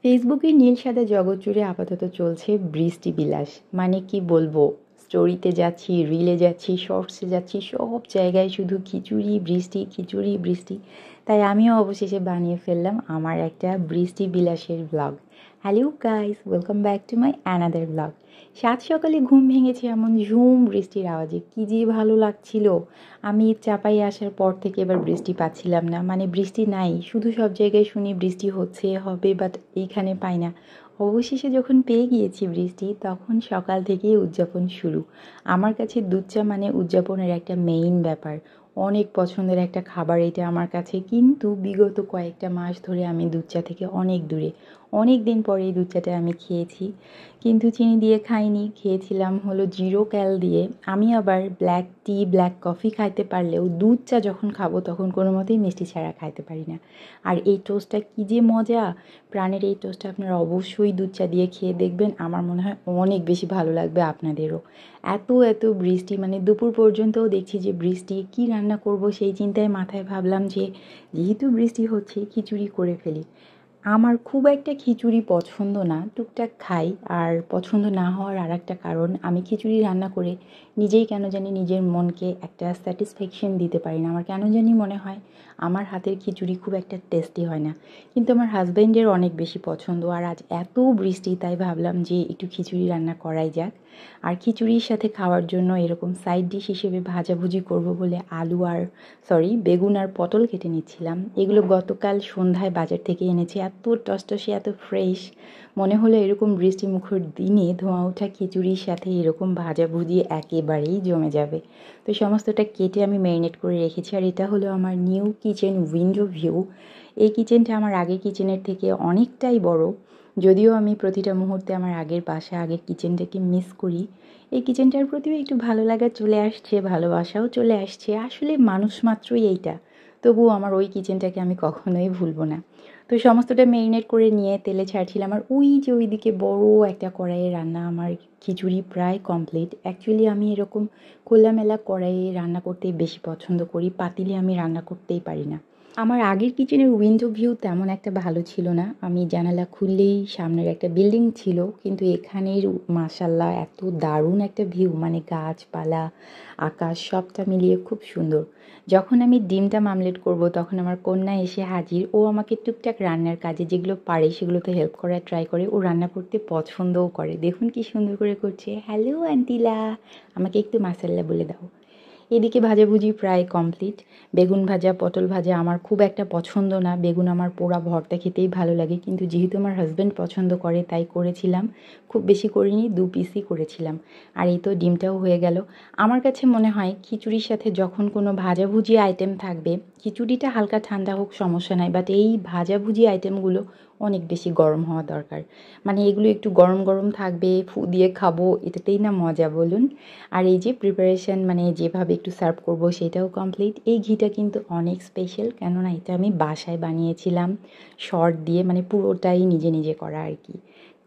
ফেসবুকের নীল সাদা জগৎ জুড়ে আপাতত চলছে বৃষ্টি বিলাস। মানে কি বলবো, স্টোরিতে যাচ্ছি, রিলে যাচ্ছি, শর্টসে যাচ্ছি, সব জায়গায় শুধু খিচুড়ি বৃষ্টি, খিচুড়ি বৃষ্টি। তাই আমিও অবশেষে বানিয়ে ফেললাম আমার একটা বৃষ্টি বিলাসের vlog. Hello guys, welcome back to my another vlog. সাত সকালে ঘুম ভেঙেছে এমন ঝুম বৃষ্টির আওয়াজে, কি যে ভালো লাগছিল। আমি চাপাই আসার পর থেকে এবার বৃষ্টি পাচ্ছিলাম না, মানে বৃষ্টি নাই, শুধু সব জায়গায় শুনি বৃষ্টি হচ্ছে হবে, বাট এইখানে পাই না। অবশেষে যখন পেয়ে গিয়েছি বৃষ্টি, তখন সকাল থেকেই উদযাপন শুরু। আমার কাছে দুধ চা মানে উদযাপনের একটা মেইন ব্যাপার। অনেক পছন্দের একটা খাবার এটা আমার কাছে, কিন্তু বিগত কয়েকটা মাস ধরে আমি দুধ চা থেকে অনেক দূরে। অনেক দিন পরে এই দুধ চাটা আমি খেয়েছি, কিন্তু চিনি দিয়ে খাইনি, খেয়েছিলাম হলো জিরো ক্যাল দিয়ে। আমি আবার ব্ল্যাক টি, ব্ল্যাক কফি খাইতে পারলেও দুধ চা যখন খাবো তখন কোনো মতেই মিষ্টি ছাড়া খাইতে পারি না। আর এই টোস্টটা কী যে মজা! প্রাণের এই টোস্টটা আপনারা অবশ্যই দুধ চা দিয়ে খেয়ে দেখবেন, আমার মনে হয় অনেক বেশি ভালো লাগবে আপনাদেরও। এত এত বৃষ্টি, মানে দুপুর পর্যন্তও দেখছি যে বৃষ্টি, কি রান্না করব সেই চিন্তায় মাথায় ভাবলাম যে যেহেতু বৃষ্টি হচ্ছে খিচুড়ি করে ফেলি। আমার খুব একটা খিচুড়ি পছন্দ না, টুকটাক খাই। আর পছন্দ না হওয়ার আর একটা কারণ, আমি খিচুড়ি রান্না করে নিজেই কেন জানি নিজের মনকে একটা স্যাটিসফ্যাকশন দিতে পারি না। আমার কেন জানি মনে হয় আমার হাতের খিচুড়ি খুব একটা টেস্টি হয় না। কিন্তু আমার হাজব্যান্ডের অনেক বেশি পছন্দ, আর আজ এত বৃষ্টি তাই ভাবলাম যে একটু খিচুড়ি রান্না করাই যাক। আর খিচুড়ির সাথে খাওয়ার জন্য এরকম সাইড ডিশ হিসেবে ভাজাভুজি করব বলে বেগুন আর পটল কেটে নিচ্ছিলাম। এগুলো গতকাল সন্ধ্যায় বাজার থেকে এনেছি, এত টসটসে, এত ফ্রেশ। মনে হলো এরকম বৃষ্টিমুখর দিনে ধোঁয়া ওঠা খিচুড়ির সাথে এরকম ভাজাভুজি একেবারেই জমে যাবে। তো সমস্তটা কেটে আমি ম্যারিনেট করে রেখেছি। আর এটা হলো আমার নিউ কিচেন উইন্ডো ভিউ। এই কিচেনটা আমার আগের কিচেনের থেকে অনেকটাই বড়, যদিও আমি প্রতিটা মুহূর্তে আমার আগের বাসা, আগের কিচেনটাকে মিস করি। এই কিচেনটার প্রতিও একটু ভালো লাগা চলে আসছে, ভালোবাসাও চলে আসছে। আসলে মানুষ মাত্রই এইটা, তবুও আমার ওই কিচেনটাকে আমি কখনোই ভুলবো না। তো সমস্তটা মেরিনেট করে নিয়ে তেলে ছাড়ছিলাম। আর ওই যে ওইদিকে বড় একটা কড়াইয়ে রান্না, আমার খিচুড়ি প্রায় কমপ্লিট। অ্যাকচুয়ালি আমি এরকম খোলামেলা কড়াইয়ে রান্না করতেই বেশি পছন্দ করি, পাতিলে আমি রান্না করতেই পারি না। আমার আগের কিচেনের উইন্ডো ভিউ তেমন একটা ভালো ছিল না, আমি জানালা খুললেই সামনের একটা বিল্ডিং ছিল, কিন্তু এখানের মাশাল্লাহ এত দারুণ একটা ভিউ, মানে গাছপালা, আকাশ সবটা মিলিয়ে খুব সুন্দর। যখন আমি ডিমটা মামলেট করব তখন আমার কন্যা এসে হাজির। ও আমাকে টুকটাক রান্নার কাজে যেগুলো পারে সেগুলোতে হেল্প করার ট্রাই করে। ও রান্না করতে পছন্দও করে, দেখুন কি সুন্দর করে করছে। হ্যালো আন্টিলা, আমাকে একটু মাসাল্লা বলে দাও। এদিকে ভাজাভুজি প্রায় কমপ্লিট। বেগুন ভাজা, পটল ভাজা আমার খুব একটা পছন্দ না, বেগুন আমার পোড়া ভর্তা খেতেই ভালো লাগে, কিন্তু যেহেতু আমার হাজব্যান্ড পছন্দ করে তাই করেছিলাম। খুব বেশি করিনি, 2 পিসই করেছিলাম। আর এই তো ডিমটাও হয়ে গেল। আমার কাছে মনে হয় খিচুড়ির সাথে যখন কোনো ভাজাভুজি আইটেম থাকবে, খিচুড়িটা হালকা ঠান্ডা হোক সমস্যা নাই, বাট এই ভাজাভুজি আইটেমগুলো অনেক বেশি গরম হওয়া দরকার। মানে এগুলো একটু গরম গরম থাকবে, ফু দিয়ে খাবো, এটাতেই না মজা বলুন। আর এই যে প্রিপারেশন, মানে যেভাবে একটু সার্ভ করব সেটাও কমপ্লিট। এই ঘিটা কিন্তু অনেক স্পেশাল, কেননা এটা আমি বাসায় বানিয়েছিলাম শর্ট দিয়ে, মানে পুরোটাই নিজে নিজে করা আর কি।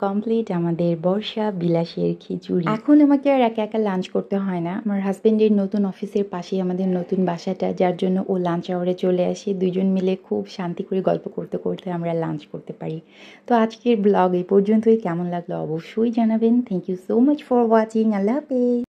কমপ্লিট আমাদের বর্ষা বিলাসের খিচুড়ি। এখন আমাকে আর একা একা লাঞ্চ করতে হয় না, আমার হাজব্যান্ডের নতুন অফিসের পাশেই আমাদের নতুন বাসাটা, যার জন্য ও লাঞ্চ আওয়ারে চলে আসে। দুজন মিলে খুব শান্তি করে গল্প করতে করতে আমরা লাঞ্চ করতে পারি। তো আজকের ব্লগ এই পর্যন্তই। কেমন লাগলো অবশ্যই জানাবেন। Thank you so much for watching. আল্লাহ হাফেজ।